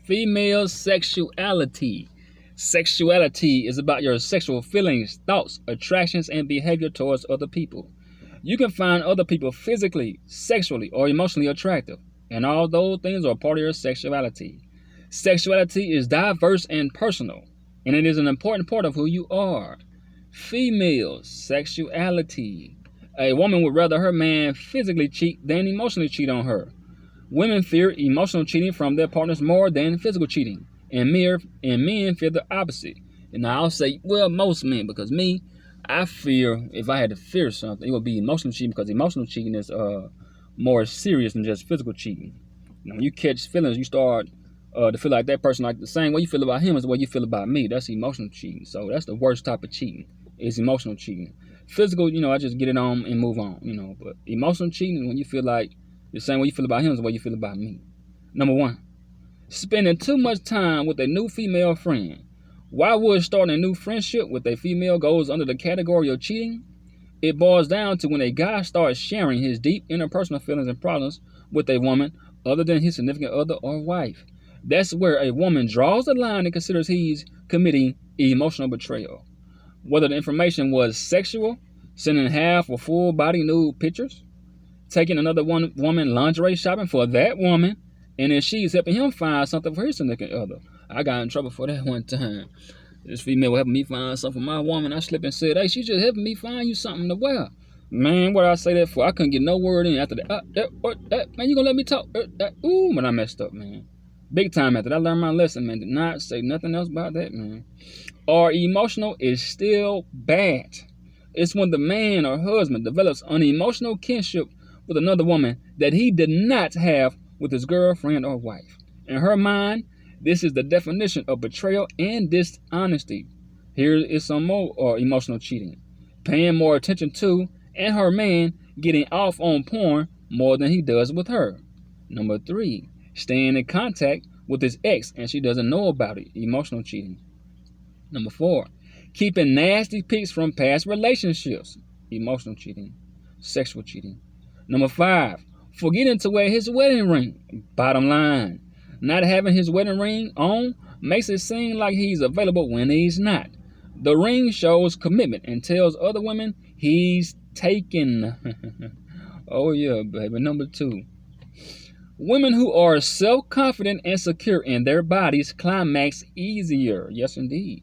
Female sexuality. Sexuality is about your sexual feelings, thoughts, attractions, and behavior towards other people. You can find other people physically, sexually, or emotionally attractive, and all those things are part of your sexuality. Sexuality is diverse and personal, and it is an important part of who you are. Female sexuality. A woman would rather her man physically cheat than emotionally cheat on her. Women fear emotional cheating from their partners more than physical cheating, and men fear the opposite. And I'll say, well, most men, because me, I fear, if I had to fear something, it would be emotional cheating, because emotional cheating is more serious than just physical cheating. When you catch feelings, you start to feel like that person, like the same way you feel about him is the way you feel about me. That's emotional cheating. So that's the worst type of cheating, is emotional cheating. Physical, I just get it on and move on, But emotional cheating is when you feel like the same way you feel about him is the way you feel about me. Number 1, spending too much time with a new female friend. Why would starting a new friendship with a female goes under the category of cheating? It boils down to when a guy starts sharing his deep interpersonal feelings and problems with a woman other than his significant other or wife. That's where a woman draws the line and considers he's committing emotional betrayal. Whether the information was sexual, sending half or full body nude pictures, taking another woman lingerie shopping for that woman, and then she's helping him find something for his significant other. I got in trouble for that one time. This female was helping me find something for my woman. I slipped and said, hey, she's just helping me find you something to wear. Man, what did I say that for? I couldn't get no word in after that. Man, you gonna let me talk? But I messed up, man. Big time after that. I learned my lesson, man. Did not say nothing else about that, man. Or emotional is still bad. It's when the man or husband develops an emotional kinship with another woman that he did not have with his girlfriend or wife. In her mind, this is the definition of betrayal and dishonesty. Here is some more emotional cheating. Paying more attention to and her man getting off on porn more than he does with her. Number 3, staying in contact with his ex and she doesn't know about it. Emotional cheating. Number 4, keeping nasty pics from past relationships. Emotional cheating. Sexual cheating. Number 5, forgetting to wear his wedding ring. Bottom line, not having his wedding ring on makes it seem like he's available when he's not. The ring shows commitment and tells other women he's taken. Oh yeah, baby. Number 2, women who are self-confident and secure in their bodies climax easier. Yes, indeed.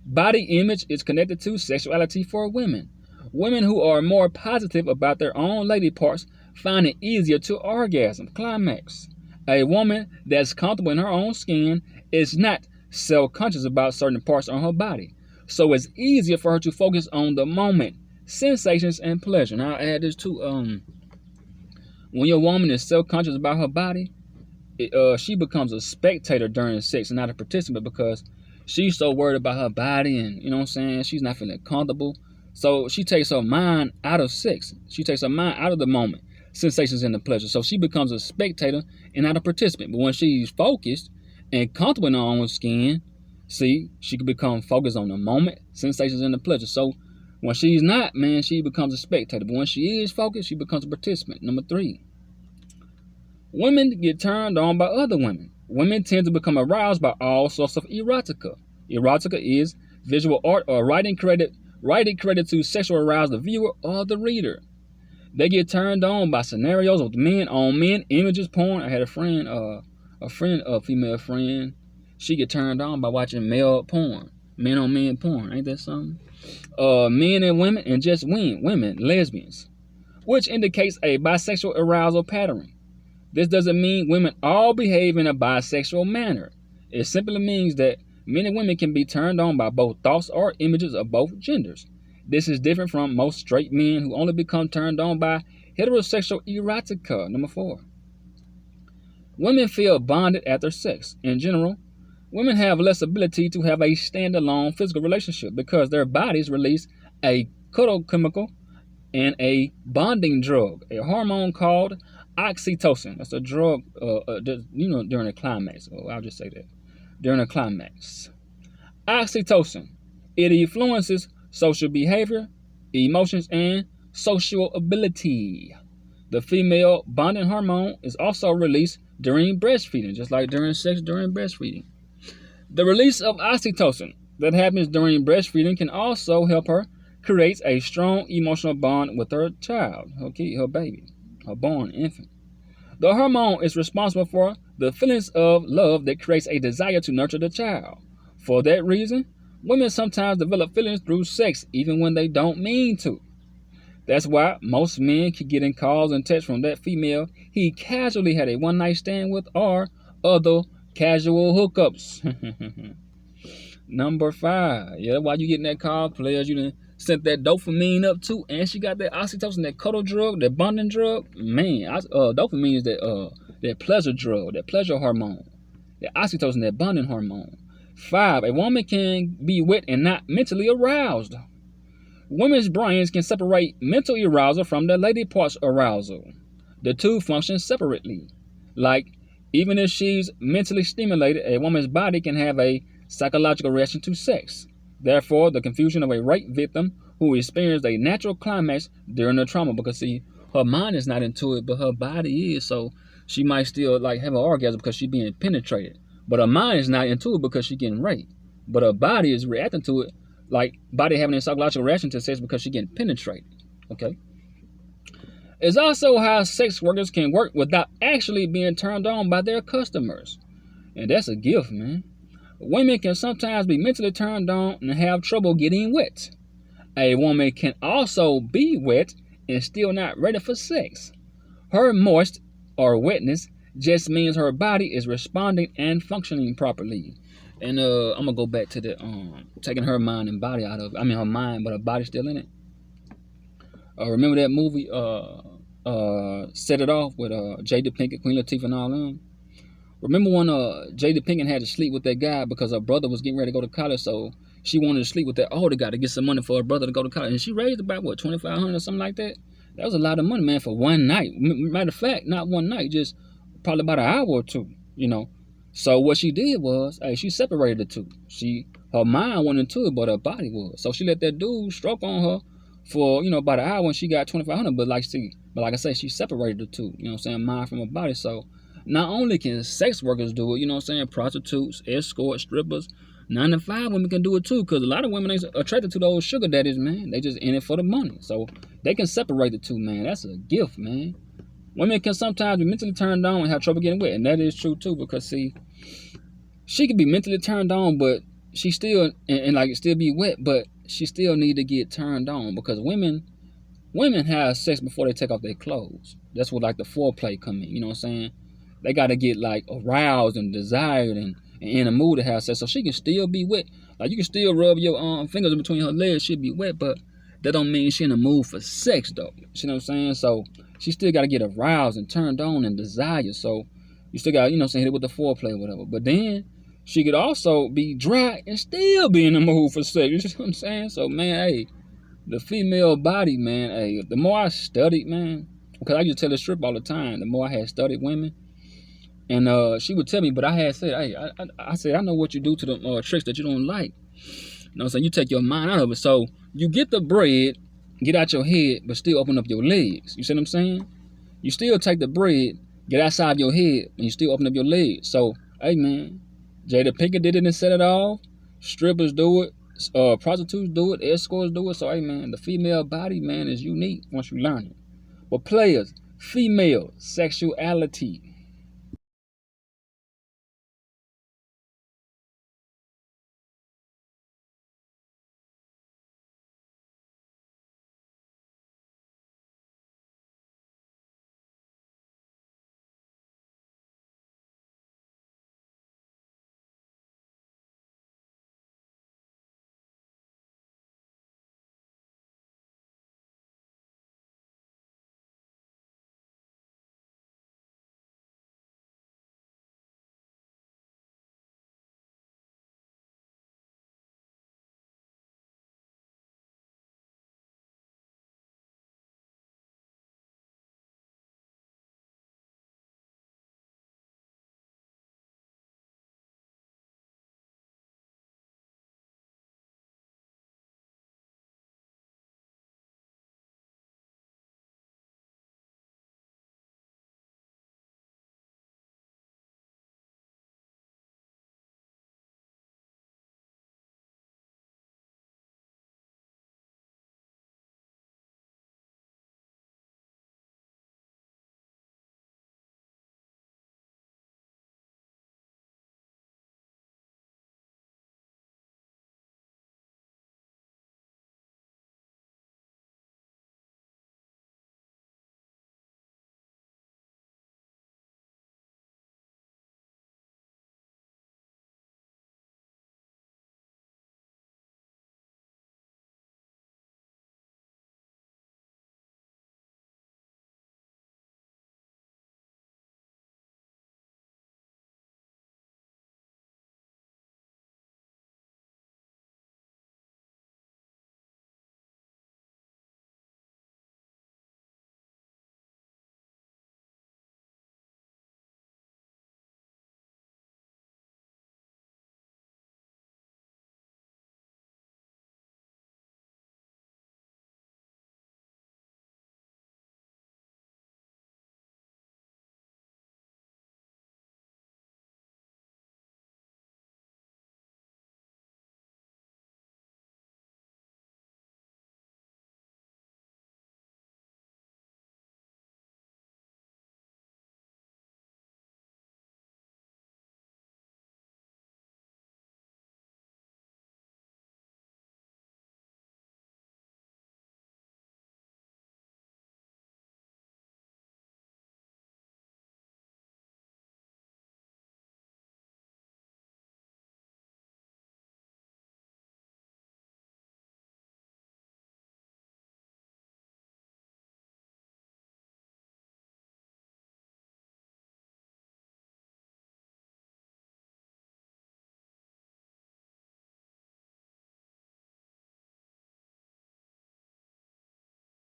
Body image is connected to sexuality for women. Women who are more positive about their own lady parts find it easier to orgasm, climax. A woman that's comfortable in her own skin is not self-conscious about certain parts on her body. So it's easier for her to focus on the moment, sensations, and pleasure. Now I'll add this too. When your woman is self-conscious about her body, she becomes a spectator during sex and not a participant, because she's so worried about her body and, she's not feeling comfortable. So she takes her mind out of sex. She takes her mind out of the moment, sensations, and the pleasure. So she becomes a spectator and not a participant. But when she's focused and comfortable in her own skin, she can become focused on the moment, sensations, and the pleasure. So when she's not, man, she becomes a spectator. But when she is focused, she becomes a participant. Number 3, women get turned on by other women. Women tend to become aroused by all sorts of erotica. Erotica is visual art or writing credit to sexual arouse the viewer or the reader. They get turned on by scenarios with men on men, images, porn. I had a female friend. She get turned on by watching male porn, men on men porn. Ain't that something? Men and women, and just women, lesbians, which indicates a bisexual arousal pattern. This doesn't mean women all behave in a bisexual manner. It simply means that men and women can be turned on by both thoughts or images of both genders. This is different from most straight men who only become turned on by heterosexual erotica. Number 4, women feel bonded after sex. In general, women have less ability to have a standalone physical relationship because their bodies release a cuddle chemical and a bonding drug, a hormone called oxytocin. That's a drug, during the climax. Oh, I'll just say that. During the climax. Oxytocin. It influences social behavior, emotions, and social ability. The female bonding hormone is also released during breastfeeding, just like during sex during breastfeeding. The release of oxytocin that happens during breastfeeding can also help her create a strong emotional bond with her child, her baby, her born infant. The hormone is responsible for the feelings of love that creates a desire to nurture the child. For that reason, women sometimes develop feelings through sex even when they don't mean to. That's why most men keep getting calls and texts from that female he casually had a one night stand with or other casual hookups. Number 5. Yeah, why you getting that call, players? You done sent that dopamine up too, and she got that oxytocin, that cuddle drug, that bonding drug. Man, dopamine is that pleasure drug, that pleasure hormone. That oxytocin, that bonding hormone. 5. A woman can be wet and not mentally aroused. Women's brains can separate mental arousal from the lady parts arousal. The two function separately. Like, even if she's mentally stimulated, a woman's body can have a psychological reaction to sex. Therefore, the confusion of a rape victim who experienced a natural climax during the trauma, because see, her mind is not into it, but her body is, so she might still like have an orgasm because she's being penetrated. But her mind is not into it because she's getting raped. But her body is reacting to it, like body having a psychological reaction to sex because she's getting penetrated. Okay. It's also how sex workers can work without actually being turned on by their customers. And that's a gift, man. Women can sometimes be mentally turned on and have trouble getting wet. A woman can also be wet and still not ready for sex. Her moist or wetness just means her body is responding and functioning properly. And I'm gonna go back to the taking her mind and body out of it. I mean her mind, but her body's still in it. Remember that movie Set It Off with Jada Pinkett, Queen Latifah, and all them? Remember when Jada Pinkett had to sleep with that guy because her brother was getting ready to go to college, so she wanted to sleep with that older guy to get some money for her brother to go to college, and she raised about what, $2,500 or something like that. That was a lot of money, man, for one night. Matter of fact, not one night, just probably about an hour or two, you know. So what she did was, hey, she separated the two. Her mind wasn't into it, but her body was. So she let that dude stroke on her for, about an hour, and she got $2,500. But like I say, she separated the two. You know what I'm saying, mind from her body. So not only can sex workers do it, you know what I'm saying, prostitutes, escorts, strippers, 9 to 5 women can do it too, because a lot of women ain't attracted to those sugar daddies, man. They just in it for the money. So they can separate the two, man. That's a gift, man. Women can sometimes be mentally turned on and have trouble getting wet, and that is true too, because see, she can be mentally turned on, but she still and like still be wet, but she still need to get turned on, because women have sex before they take off their clothes. That's where like the foreplay come in. You know what I'm saying? They got to get like aroused and desired and in a mood to have sex, so she can still be wet. Like you can still rub your fingers in between her legs, she'll be wet, but that don't mean she in a mood for sex though. You know what I'm saying? So she still got to get aroused and turned on and desired. So you still got, hit it with the foreplay or whatever. But then she could also be dry and still be in the mood for sex. You know what I'm saying? So man, hey, the female body, man, hey, the more I studied, man, because I used to tell the strip all the time, the more I had studied women, and she would tell me, but I had said, hey, I said, I know what you do to the tricks that you don't like. You know what I'm saying? You take your mind out of it. So you get the bread, get out your head, but still open up your legs. You see what I'm saying? You still take the bread, get outside your head, and you still open up your legs. So, hey, man, Jada Pinkett did it and set it off. Strippers do it. Prostitutes do it. Escorts do it. So, hey, man, the female body, man, is unique once you learn it. But players, female sexuality.